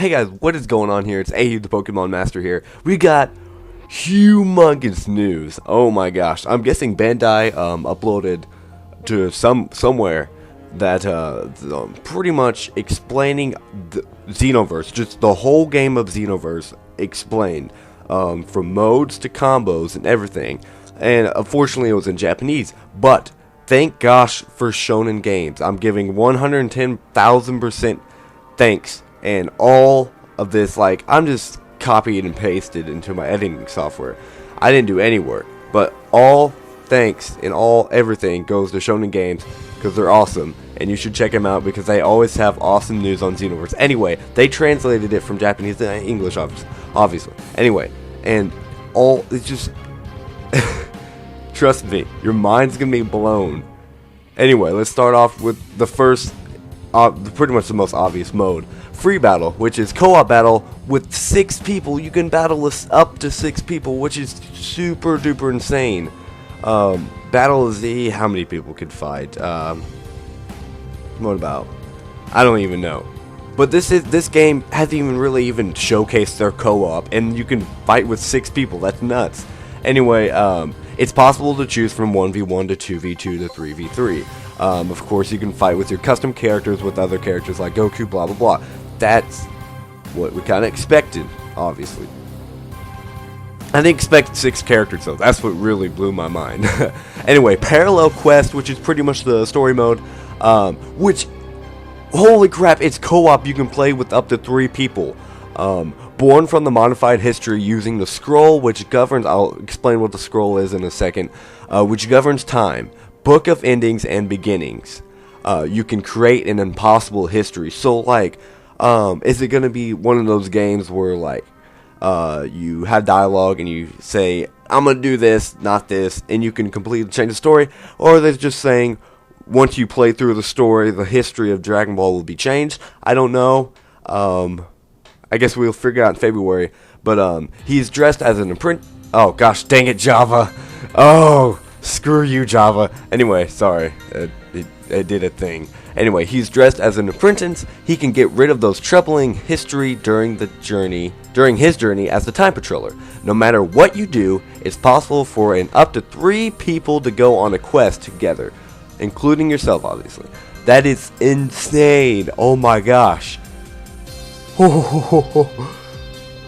Hey guys, what is going on here? It's AUThePokemonMaster here. We got humongous news. Oh my gosh. I'm guessing Bandai uploaded to somewhere that pretty much explaining the Xenoverse, just the whole game of Xenoverse explained, from modes to combos and everything. And unfortunately it was in Japanese, but thank gosh for Shonen Games. I'm giving 110,000% thanks. And all of this, like, I'm just copied and pasted into my editing software. I didn't do any work, but all thanks and all everything goes to Shonen Games because they're awesome. And you should check them out because they always have awesome news on Xenoverse. Anyway, they translated it from Japanese to English, obviously. Anyway, and all, it's just, trust me, your mind's going to be blown. Anyway, let's start off with the first, pretty much the most obvious mode. Free battle, which is co-op battle with 6 people. You can battle up to 6 people, which is super duper insane. Battle Z, how many people could fight? What about? I don't even know. But this game hasn't even really showcased their co-op, and you can fight with 6 people. That's nuts. Anyway, it's possible to choose from 1v1 to 2v2 to 3v3. Of course, you can fight with your custom characters with other characters like Goku, blah blah blah. That's what we kind of expected, obviously. I didn't expect 6 characters though. That's what really blew my mind. Anyway, Parallel Quest, which is pretty much the story mode, which, holy crap, it's co-op. You can play with up to 3 people. Born from the modified history using the scroll, which governs, I'll explain what the scroll is in a second, which governs time, book of endings and beginnings. You can create an impossible history. So, like, is it going to be one of those games where, like, you have dialogue and you say, I'm going to do this, not this, and you can completely change the story? Or are they just saying, once you play through the story, the history of Dragon Ball will be changed? I don't know. I guess we'll figure out in February. But he's dressed as an apprentice. Oh, gosh, dang it, Java. Oh, screw you, Java. Anyway, sorry. It did a thing. Anyway, he's dressed as an apprentice. He can get rid of those troubling history during his journey as the time patroller. No matter what you do, it's possible for up to 3 people to go on a quest together, including yourself, obviously. That is insane. Oh my gosh.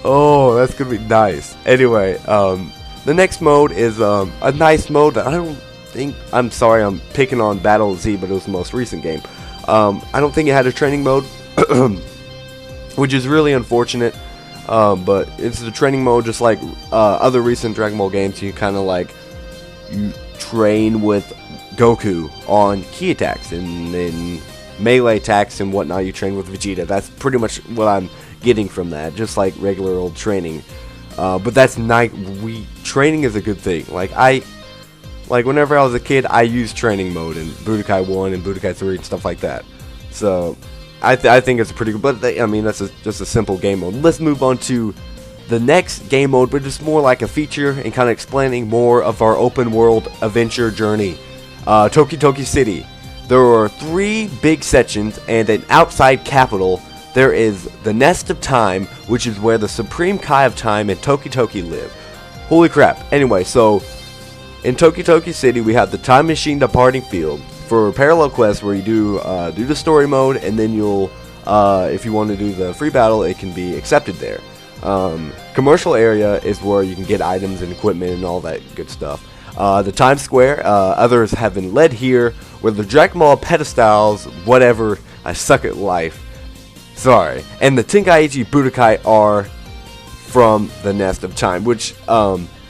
Oh, that's gonna be nice. Anyway, the next mode is a nice mode that I'm sorry, I'm picking on Battle Z, but it was the most recent game. I don't think it had a training mode, which is really unfortunate. But it's the training mode, just like other recent Dragon Ball games. You kind of like, you train with Goku on key attacks and then melee attacks and whatnot. You train with Vegeta. That's pretty much what I'm getting from that, just like regular old training. But that's nice. Training is a good thing. Like whenever I was a kid, I used training mode in Budokai 1 and Budokai 3 and stuff like that. So I think it's pretty good. But I mean, that's just a simple game mode. Let's move on to the next game mode, but just more like a feature and kind of explaining more of our open world adventure journey. Toki City. There are 3 big sections and an outside capital. There is the Nest of Time, which is where the Supreme Kai of Time and Toki live. Holy crap. Anyway, so in Toki City, we have the Time Machine Departing Field for Parallel Quest, where you do the story mode, and then you'll, if you want to do the free battle, it can be accepted there. Commercial area is where you can get items and equipment and all that good stuff. The Time Square, others have been led here, where the Dragon Ball pedestals, whatever, I suck at life. Sorry. And the Tenkaichi Budokai are from the Nest of Time, which,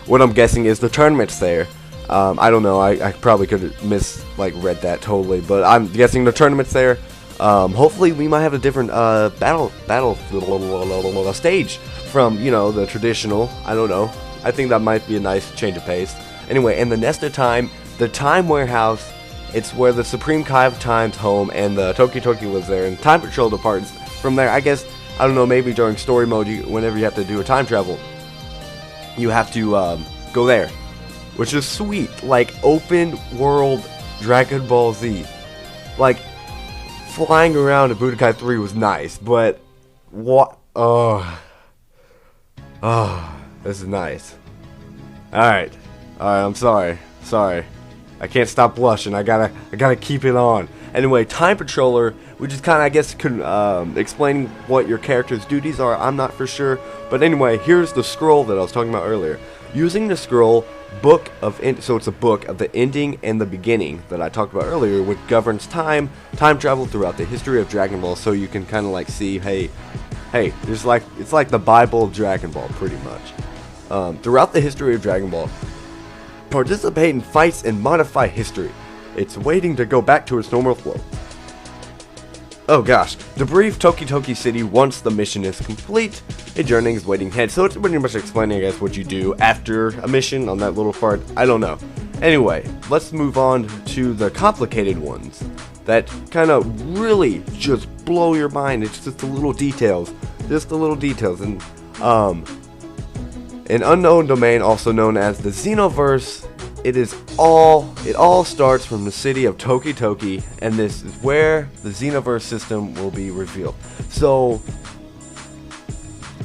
what I'm guessing is the tournaments there. I don't know, I probably could have read that totally, but I'm guessing the tournament's there. Hopefully we might have a different battle stage from, you know, the traditional. I don't know. I think that might be a nice change of pace. Anyway, and the Nest of Time, the Time Warehouse, it's where the Supreme Kai of Time's home, and the Toki lives there, and Time Patrol departs from there. I guess, I don't know, maybe during story mode, whenever you have to do a time travel, you have to go there, which is sweet. Like, open world Dragon Ball Z. Like, flying around in Budokai 3 was nice, but what? Oh, this is nice. Alright, I'm sorry. I can't stop blushing. I gotta keep it on. Anyway, Time Patroller, which is kind of, I guess, explaining what your character's duties are. I'm not for sure. But anyway, here's the scroll that I was talking about earlier. Using the scroll, so it's a book of the ending and the beginning that I talked about earlier, which governs time travel throughout the history of Dragon Ball, so you can kind of like see, hey, it's like the Bible of Dragon Ball, pretty much. Throughout the history of Dragon Ball, participate in fights and modify history. It's waiting to go back to its normal flow. Oh gosh, debrief Toki City once the mission is complete. A journey is waiting ahead. So it's pretty much explaining, I guess, what you do after a mission on that little part. I don't know. Anyway, let's move on to the complicated ones that kind of really just blow your mind. It's just the little details. And an unknown domain, also known as the Xenoverse. It all starts from the city of Toki, and this is where the Xenoverse system will be revealed. So,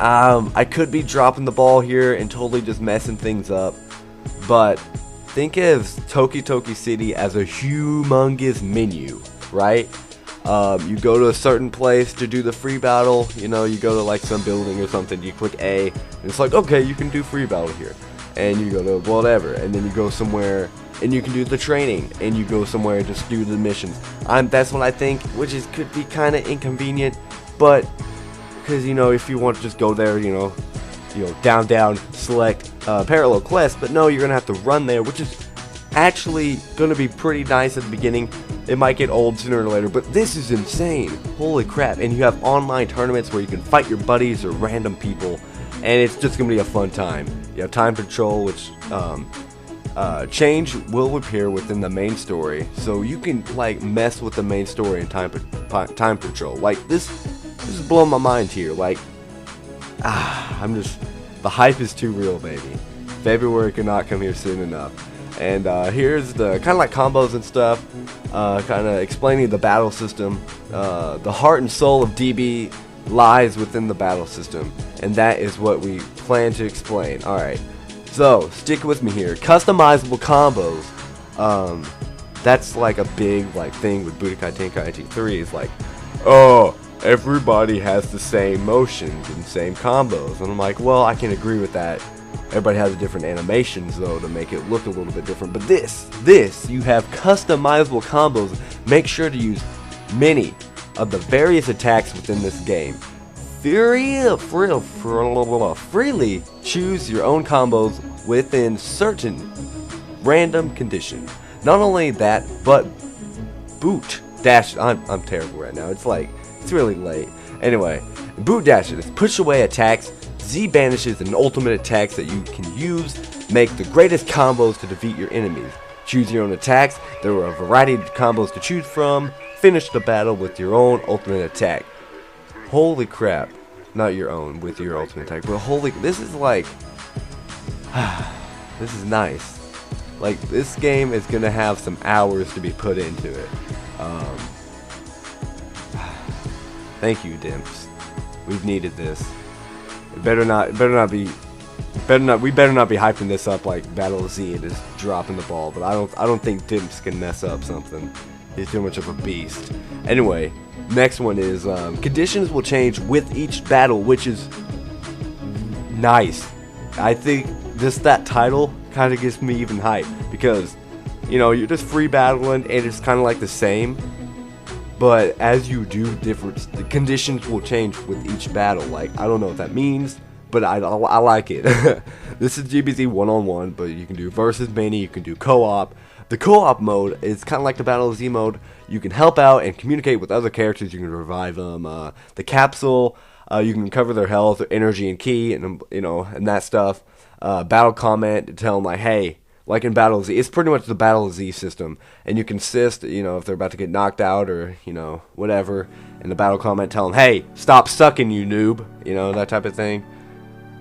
I could be dropping the ball here and totally just messing things up, but think of Toki City as a humongous menu, right? You go to a certain place to do the free battle, you go to like some building or something, you click A, and it's like, okay, you can do free battle here. And you go to whatever, and then you go somewhere and you can do the training, and you go somewhere and just do the missions. That's what I think, which could be kind of inconvenient, but because if you want to just go there, down, select parallel quest, but no, you're gonna have to run there, which is actually gonna be pretty nice at the beginning. It might get old sooner or later, but this is insane. Holy crap! And you have online tournaments where you can fight your buddies or random people. And it's just going to be a fun time. You have time patrol, which change will appear within the main story. So you can like mess with the main story in time patrol. Like this is blowing my mind here. Like, the hype is too real, baby. February cannot come here soon enough. And here's the kind of like combos and stuff. Kind of explaining the battle system. The heart and soul of DB lies within the battle system, and that is what we plan to explain. Alright, so stick with me here. Customizable combos, that's like a big thing with Budokai Tenkaichi 3. Is like, oh, everybody has the same motions and same combos, and I'm like, well, I can agree with that. Everybody has different animations though to make it look a little bit different, but this you have customizable combos. Make sure to use many of the various attacks within this game. Freely choose your own combos within certain random conditions. Not only that, but boot dash. I'm terrible right now. It's really late. Anyway, boot dashes push away attacks. Z banishes and ultimate attacks that you can use. Make the greatest combos to defeat your enemies. Choose your own attacks. There are a variety of combos to choose from. Finish the battle with your own ultimate attack. Holy crap. Not your own, with your ultimate attack. But this is like, this is nice. Like, this game is going to have some hours to be put into it. Thank you, Dimps. We've needed this. We better not be hyping this up like Battle of Z and just dropping the ball. But I don't think Dimps can mess up something. He's too much of a beast. Anyway, next one is conditions will change with each battle, which is nice. I think that title kind of gets me even hype because you're just free battling and it's kind of like the same, but as you do the conditions will change with each battle. Like, I don't know what that means, but I like it. This is GBZ one-on-one, but you can do versus many, you can do co-op. The co-op mode is kind of like the Battle of Z mode. You can help out and communicate with other characters. You can revive them. The capsule, you can recover their health, their energy, and ki, and and that stuff. Battle comment to tell them like, hey, like in Battle of Z, it's pretty much the Battle of Z system, and you can assist, if they're about to get knocked out or whatever. And the battle comment tell them, hey, stop sucking, you noob, that type of thing.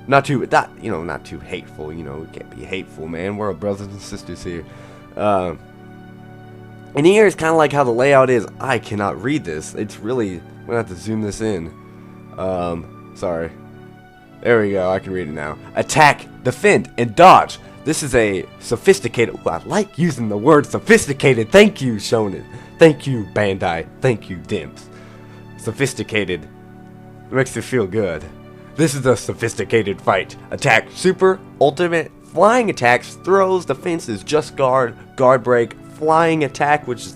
Not too hateful. We can't be hateful, man. We're all brothers and sisters here. And here is kind of like how the layout is. I cannot read this. It's really, I'm gonna have to zoom this in. Sorry. There we go. I can read it now. Attack, defend, and dodge. This is a sophisticated... Ooh, I like using the word sophisticated. Thank you, Shonen. Thank you, Bandai. Thank you, Dimps. Sophisticated. It makes you feel good. This is a sophisticated fight. Attack, super, ultimate, flying attacks, throws, defenses, just guard, guard break, flying attack, which is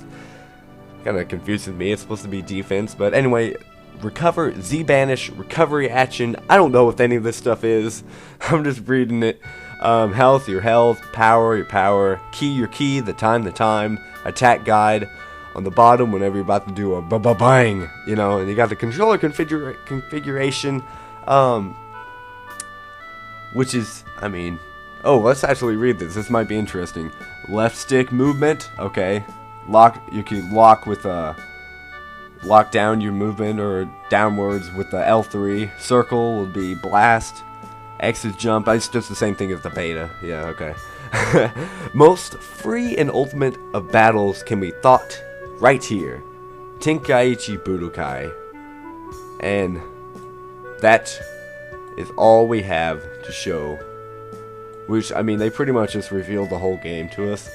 kind of confuses me. It's supposed to be defense, but anyway, recover, Z-banish, recovery action. I don't know what any of this stuff is. I'm just reading it. Health, your health, power, your power, key, your key, the time, attack guide. On the bottom, whenever you're about to do a bang, you know, and you got the controller configuration, which is, I mean, oh, let's actually read this. This might be interesting. Left stick movement, okay. Lock, you can lock with lock down your movement or downwards with the L3. Circle will be blast. X is jump. It's just the same thing as the beta. Yeah, okay. Most free and ultimate of battles can be thought right here. Tenkaichi Budokai. And that is all we have to show. Which, I mean, they pretty much just revealed the whole game to us.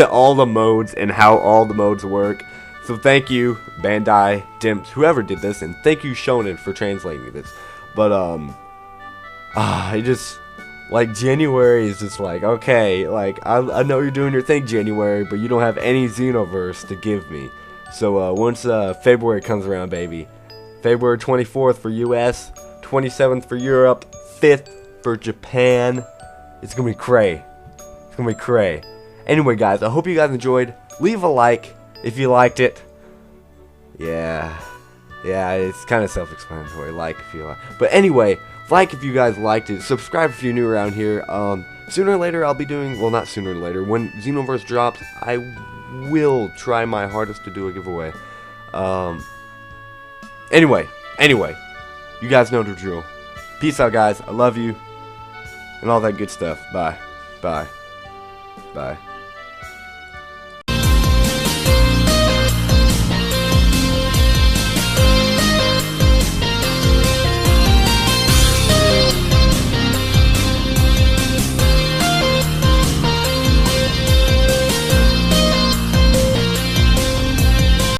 All the modes and how all the modes work. So thank you, Bandai, Dimps, whoever did this, and thank you, Shonen, for translating this. But, I just, like, January is just like, okay, like, I know you're doing your thing, January, but you don't have any Xenoverse to give me. So, once, February comes around, baby, February 24th for US, 27th for Europe, 5th for Japan, it's gonna be cray. It's gonna be cray. Anyway, guys, I hope you guys enjoyed. Leave a like if you liked it. Yeah, it's kind of self-explanatory, like if you like. But anyway, like if you guys liked it, subscribe if you're new around here. Sooner or later I'll be doing, well, not sooner or later, when Xenoverse drops, I will try my hardest to do a giveaway. Anyway, you guys know the drill. Peace out, guys. I love you. And all that good stuff. Bye.